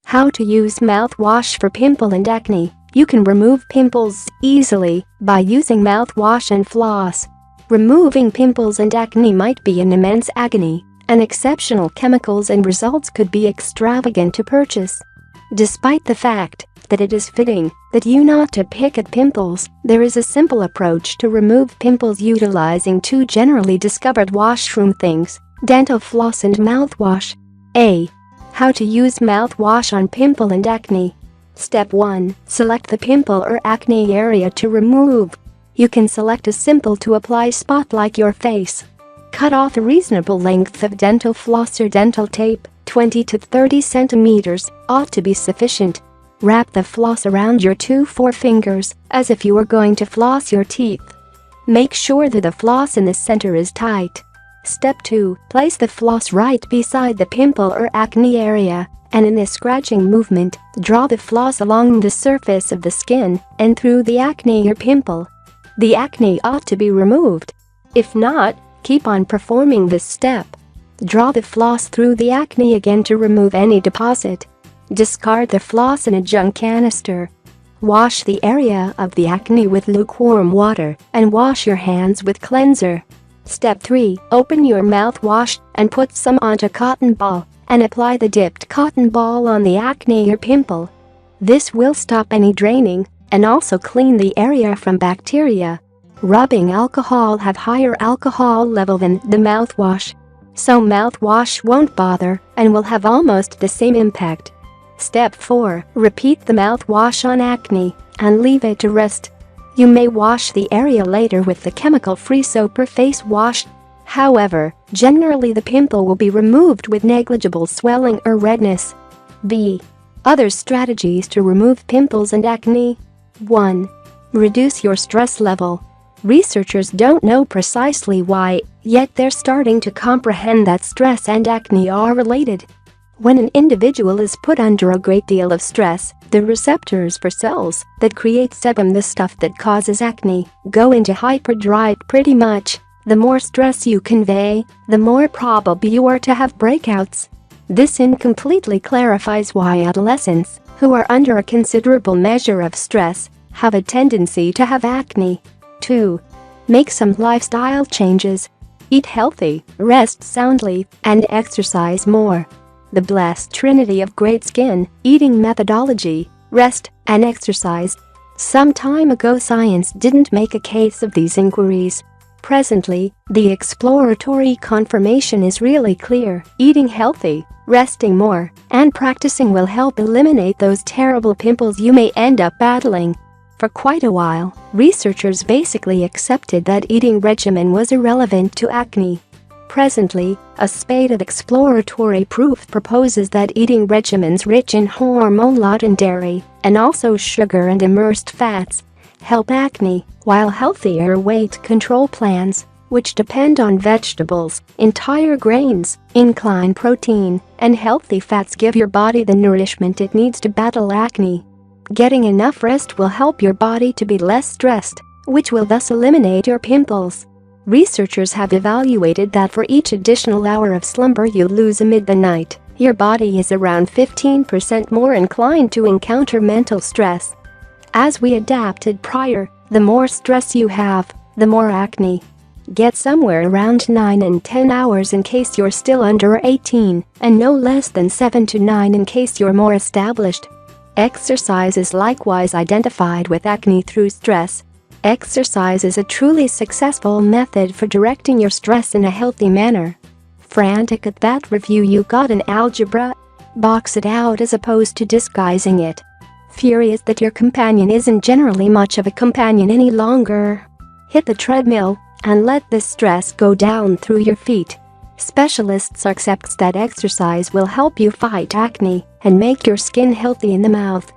How to use mouthwash for pimple and acne. You can remove pimples easily by using mouthwash and floss. Removing pimples and acne might be an immense agony, and exceptional chemicals and results could be extravagant to purchase. Despite the fact that it is fitting that you not to pick at pimples, there is a simple approach to remove pimples utilizing two generally discovered washroom things: dental floss and mouthwash. A. How to use mouthwash on pimple and acne. Step 1. Select the pimple or acne area to remove. You can select a simple to apply spot like your face. Cut off a reasonable length of dental floss or dental tape, 20 to 30 centimeters, ought to be sufficient. Wrap the floss around your 2 forefingers, as if you were going to floss your teeth. Make sure that the floss in the center is tight. Step 2. Place the floss right beside the pimple or acne area, and in a scratching movement, draw the floss along the surface of the skin and through the acne or pimple. The acne ought to be removed. If not, keep on performing this step. Draw the floss through the acne again to remove any deposit. Discard the floss in a junk canister. Wash the area of the acne with lukewarm water and wash your hands with cleanser. Step 3. Open your mouthwash and put some onto cotton ball and apply the dipped cotton ball on the acne or pimple. This will stop any draining and also clean the area from bacteria. Rubbing alcohol have higher alcohol level than the mouthwash, so mouthwash won't bother and will have almost the same impact. Step 4. Repeat the mouthwash on acne and leave it to rest. You may wash the area later with the chemical-free soap or face wash. However, generally the pimple will be removed with negligible swelling or redness. B. Other strategies to remove pimples and acne. 1. Reduce your stress level. Researchers don't know precisely why, yet they're starting to comprehend that stress and acne are related. When an individual is put under a great deal of stress, the receptors for cells that create sebum, the stuff that causes acne, go into hyperdrive pretty much. The more stress you convey, the more probable you are to have breakouts. This incompletely clarifies why adolescents, who are under a considerable measure of stress, have a tendency to have acne. 2. Make some lifestyle changes. Eat healthy, rest soundly, and exercise more. The blessed trinity of great skin, eating methodology, rest, and exercise. Some time ago science didn't make a case of these inquiries. Presently, the exploratory confirmation is really clear. Eating healthy, resting more, and practicing will help eliminate those terrible pimples you may end up battling. For quite a while, researchers basically accepted that eating regimen was irrelevant to acne. Presently, a spate of exploratory proof proposes that eating regimens rich in hormone-laden dairy, and also sugar and immersed fats, help acne, while healthier weight control plans, which depend on vegetables, entire grains, incline protein, and healthy fats, give your body the nourishment it needs to battle acne. Getting enough rest will help your body to be less stressed, which will thus eliminate your pimples. Researchers have evaluated that for each additional hour of slumber you lose amid the night, your body is around 15% more inclined to encounter mental stress. As we adapted prior, the more stress you have, the more acne. Get somewhere around 9 and 10 hours in case you're still under 18, and no less than 7 to 9 in case you're more established. Exercise is likewise identified with acne through stress. Exercise is a truly successful method for directing your stress in a healthy manner. Frantic at that review you got in algebra? Box it out as opposed to disguising it. Furious that your companion isn't generally much of a companion any longer? Hit the treadmill and let the stress go down through your feet. Specialists accept that exercise will help you fight acne and make your skin healthy in the mouth.